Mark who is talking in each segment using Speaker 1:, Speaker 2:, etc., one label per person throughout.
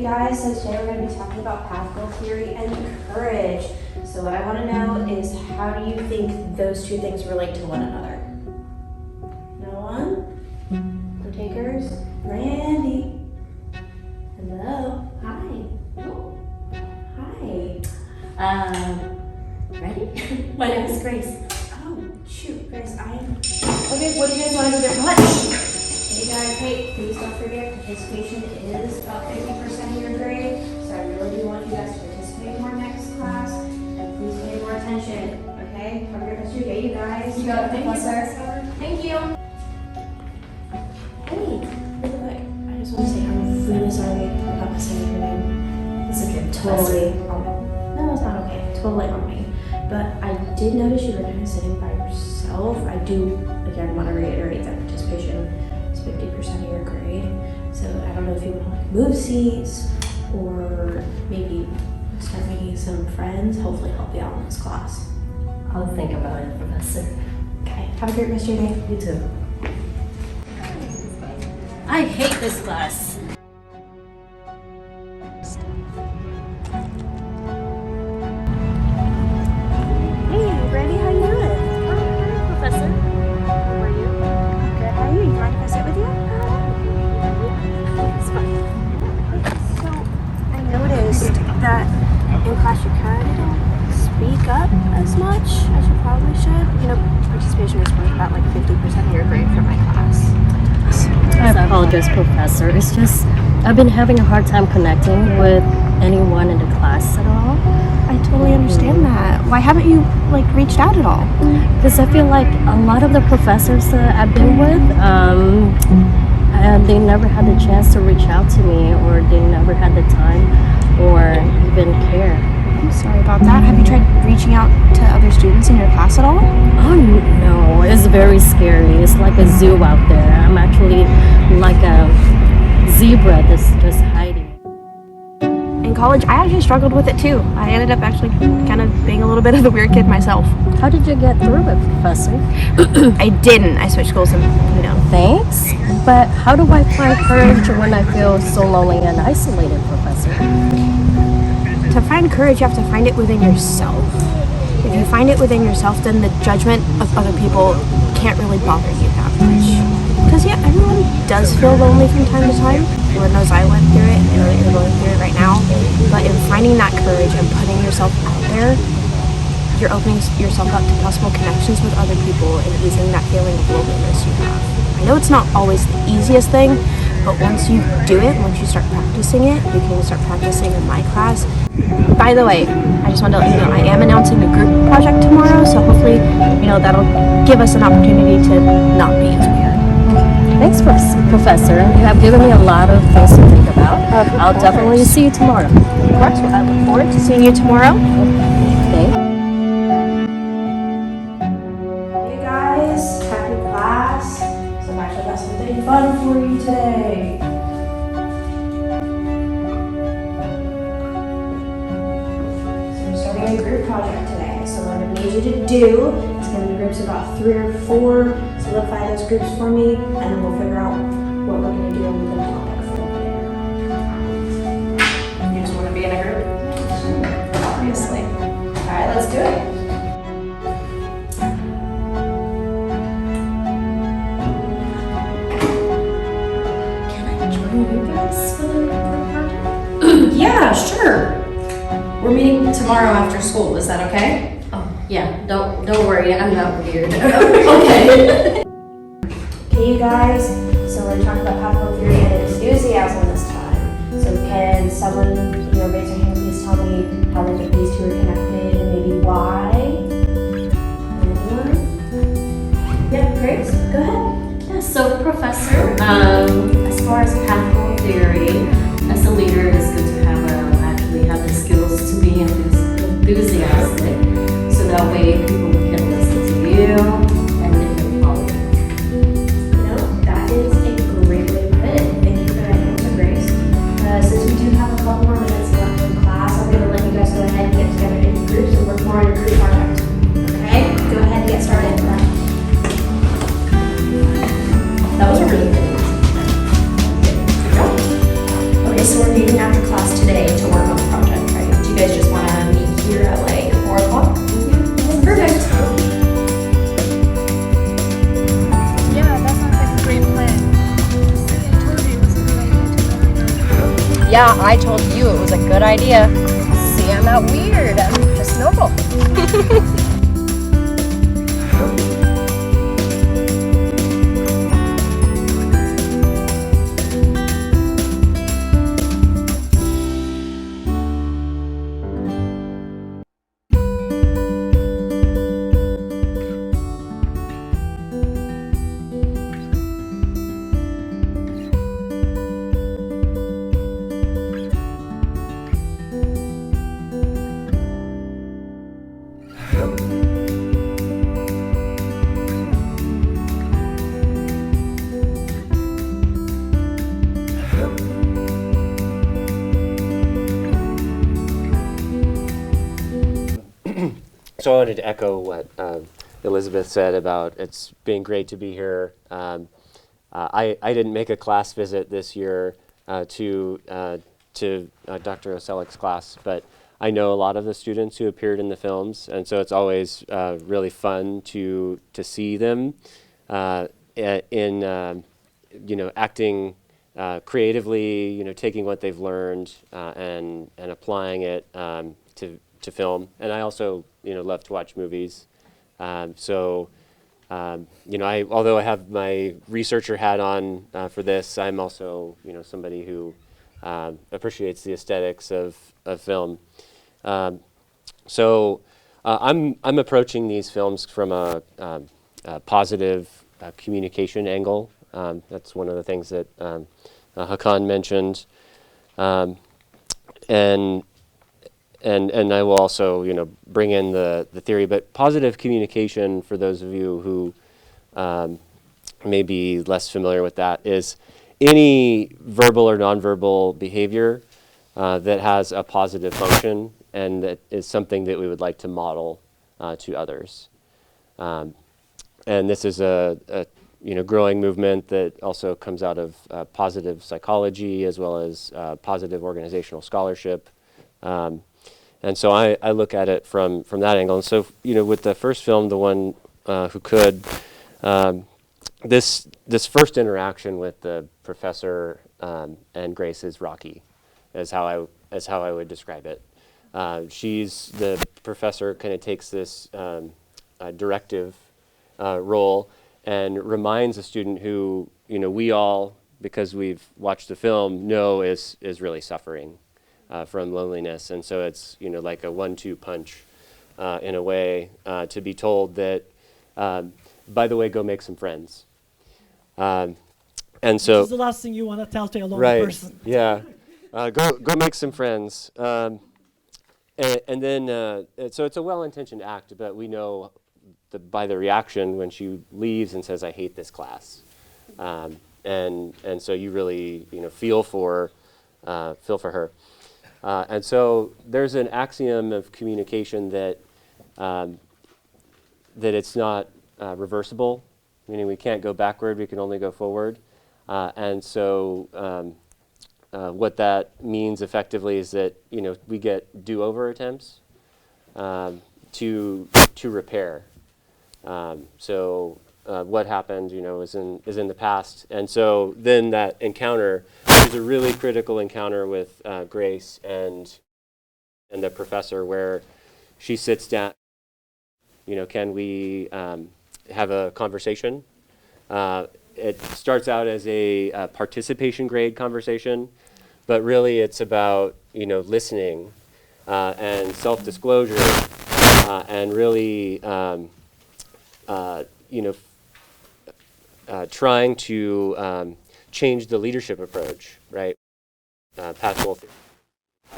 Speaker 1: guys, so today we're going to be talking about pathway theory and courage. So what I want to know is, how do you think those two things relate to one another? No one? No takers? Randy? Hello? Hi. Oh. Hi. Ready? My name is Grace. Oh, shoot, Grace, Okay, what do you guys want to go there for lunch? Hey guys, hey, please don't forget, participation is about 50% of your grade, so I really do want you guys to participate more next class, and please pay more attention, okay? Have a great rest of your day, you guys.
Speaker 2: You got it, Professor.
Speaker 1: Thank you. Hey, really quick, I just want to say I'm really sorry about missing your name.
Speaker 2: It's okay.
Speaker 1: Totally no, it's not okay. Totally on me. But I did notice you were kind of sitting by yourself. I do, again, want to reiterate that participation 50% of your grade. So I don't know if you want to like move seats or maybe start making some friends, hopefully help you out in this class.
Speaker 2: I'll think about it, Professor.
Speaker 1: Okay, have a great rest of your day.
Speaker 2: You too. I hate this class.
Speaker 1: Hey, Brandy, how you doing?
Speaker 2: Hi, Professor. How are you?
Speaker 1: Good, how are you? You mind if I sit with you?
Speaker 2: It's fine.
Speaker 1: So, I noticed that in class you kind of don't speak up as much as you probably should. You know, participation is worth about like 50% of your grade for my class.
Speaker 2: I apologize, Professor. It's just I've been having a hard time connecting with anyone in the class at all.
Speaker 1: I totally understand that. Why haven't you like reached out at all?
Speaker 2: Because I feel like a lot of the professors that I've been with, they never had the chance to reach out to me, or they never had the time or even care.
Speaker 1: I'm sorry about that. Have you tried reaching out to other students in your class at all?
Speaker 2: Oh no, it's very scary. It's like a zoo out there. I'm actually like a zebra that's just hiding.
Speaker 1: In college, I actually struggled with it too. I ended up actually kind of being a little bit of the weird kid myself.
Speaker 2: How did you get through it, Professor?
Speaker 1: I didn't. I switched schools and,
Speaker 2: Thanks, but how do I find courage when I feel so lonely and isolated, Professor?
Speaker 1: To find courage, you have to find it within yourself. If you find it within yourself, then the judgment of other people can't really bother you that much. Because yeah, everyone does feel lonely from time to time. Lord knows I went through it, and I know that you're going through it right now. But in finding that courage and putting yourself out there, you're opening yourself up to possible connections with other people and easing that feeling of loneliness you have. I know it's not always the easiest thing, but once you do it, once you start practicing it, you can start practicing in my class. By the way, I just wanted to let you know I am announcing a group project tomorrow, so hopefully, that'll give us an opportunity to not be as weird.
Speaker 2: Thanks, Professor. You have given me a lot of things to think about. I'll definitely see you tomorrow.
Speaker 1: Of course, well, I look forward to seeing you tomorrow.
Speaker 2: Okay.
Speaker 1: Hey guys, happy class. So I've actually got something fun for you today. So we're starting a group project today. So what I need you to do is get into groups of about 3 or 4, solidify those groups for me, and then we'll figure out what we're going to do and we're going to topic from there. You just want to be in a group? Obviously. Alright, let's do it.
Speaker 3: Yeah, sure. We're meeting tomorrow after school. Is that okay?
Speaker 2: Oh, yeah. Don't worry. I'm not weird.
Speaker 3: Okay.
Speaker 1: Okay, you guys. So we're talking about pathway theory and enthusiasm this time. So can someone, raise their hand, please tell me how they think these two are connected and maybe why? Anyone? Yeah, Grace, go ahead.
Speaker 2: Yeah, so Professor, as far as pathway theory, as a leader, it's good to actually have the skills to be enthusiastic, so that way people can listen to you and they can follow you.
Speaker 1: That is a great way to put it. Thank you for that answer, Grace. Since we do have a couple more minutes left in class, I'm going to let you guys go ahead and get together in groups and work more on your group project. Okay? Go ahead and get started.
Speaker 3: That was a really good
Speaker 1: Okay, so we're meeting after class
Speaker 4: Yeah, I told you it was a good idea. See, I'm not weird. I'm just normal.
Speaker 5: So I wanted to echo what Elisabeth said about it's being great to be here. I didn't make a class visit this year to Dr. Ozcelik's class, but I know a lot of the students who appeared in the films, and so it's always really fun to see them in acting creatively, taking what they've learned and applying it to film. And I also love to watch movies. Although I have my researcher hat on for this, I'm also somebody who appreciates the aesthetics of film. I'm approaching these films from a positive communication angle. That's one of the things that Hakan mentioned, and I will also bring in the theory. But positive communication, for those of you who may be less familiar with that, is any verbal or nonverbal behavior that has a positive function and that is something that we would like to model to others. And this is a growing movement that also comes out of positive psychology as well as positive organizational scholarship. And so I look at it from that angle. And so, with the first film, The One Who Could, this first interaction with the professor and Grace is rocky, is how I would describe it. The professor kind of takes this directive role and reminds a student who, we all, because we've watched the film, know is really suffering from loneliness. And so it's, like a 1-2 punch in a way to be told that, by the way, go make some friends. And so
Speaker 6: this is the last thing you want to tell to a lonely person.
Speaker 5: Yeah. Go make some friends. And then, so it's a well-intentioned act, but we know by the reaction when she leaves and says, "I hate this class," and so you really feel for her. And so there's an axiom of communication that it's not reversible, meaning we can't go backward, we can only go forward. And so what that means effectively is that we get do-over attempts to repair. What happened, is in the past, and so then that encounter is a really critical encounter with Grace and the professor, where she sits down. Can we have a conversation? It starts out as a participation grade conversation, but really it's about listening and self-disclosure and really trying to change the leadership approach, right? Pastoral theory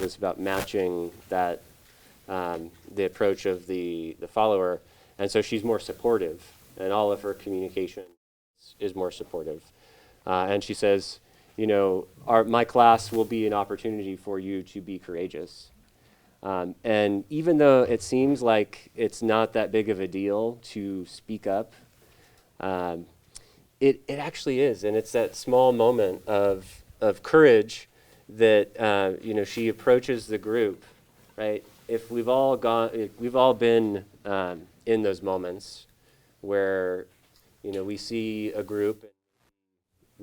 Speaker 5: is about matching that the approach of the follower, and so she's more supportive, and all of her communication is more supportive. And she says, my class will be an opportunity for you to be courageous. And even though it seems like it's not that big of a deal to speak up, it actually is, and it's that small moment of courage that she approaches the group, right? If we've all been in those moments where we see a group,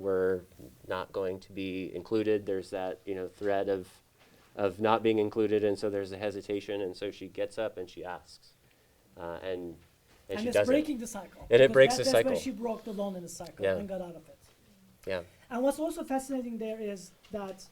Speaker 5: we're not going to be included. There's that, threat of not being included, and so there's a hesitation, and so she gets up and she asks, and she
Speaker 6: it's
Speaker 5: does
Speaker 6: breaking
Speaker 5: it.
Speaker 6: the cycle.
Speaker 5: And it breaks the
Speaker 6: that's
Speaker 5: cycle.
Speaker 6: where she broke the loneliness cycle
Speaker 5: Yeah.
Speaker 6: and got out of it.
Speaker 5: Yeah.
Speaker 6: And what's also fascinating there is that,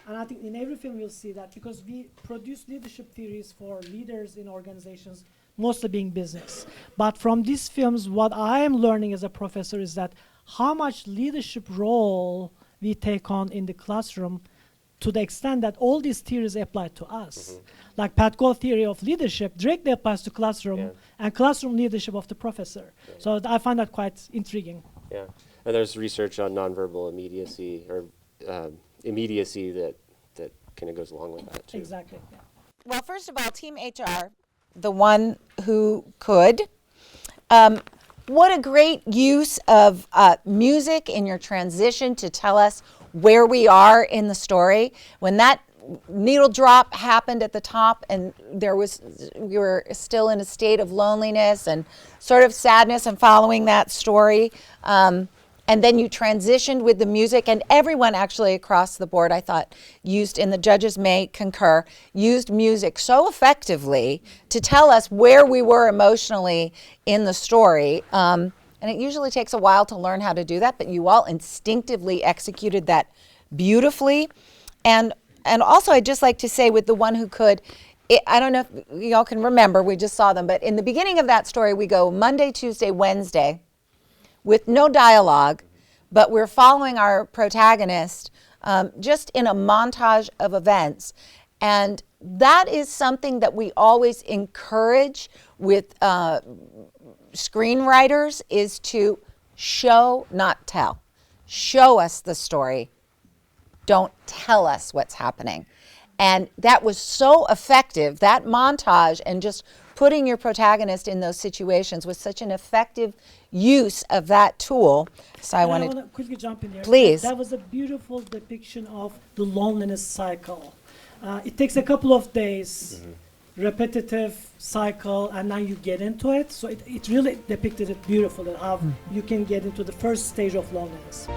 Speaker 6: and I think in every film you'll see that, because we produce leadership theories for leaders in organizations, mostly being business. But from these films, what I am learning as a professor is that how much leadership role we take on in the classroom, to the extent that all these theories apply to us. Like Pat Gold theory of leadership directly applies to classroom and classroom leadership of the professor. So I find that quite intriguing.
Speaker 5: Yeah, and there's research on nonverbal immediacy or immediacy that kind of goes along with that too.
Speaker 6: Exactly. Yeah.
Speaker 7: Well, first of all, Team HR, the one who could. What a great use of music in your transition to tell us where we are in the story. When that needle drop happened at the top and we were still in a state of loneliness and sort of sadness and following that story. And then you transitioned with the music, and everyone actually across the board, I thought, and the judges may concur, used music so effectively to tell us where we were emotionally in the story. And it usually takes a while to learn how to do that, but you all instinctively executed that beautifully. And also, I'd just like to say with the one who could, I don't know if y'all can remember, we just saw them, but in the beginning of that story, we go Monday, Tuesday, Wednesday, with no dialogue, but we're following our protagonist just in a montage of events. And that is something that we always encourage with screenwriters, is to show, not tell. Show us the story. Don't tell us what's happening. And that was so effective, that montage and just putting your protagonist in those situations was such an effective use of that tool. So I want
Speaker 6: to quickly jump in here.
Speaker 7: Please.
Speaker 6: That was a beautiful depiction of the loneliness cycle. It takes a couple of days, repetitive cycle, and now you get into it. So it really depicted it beautifully, how you can get into the first stage of loneliness.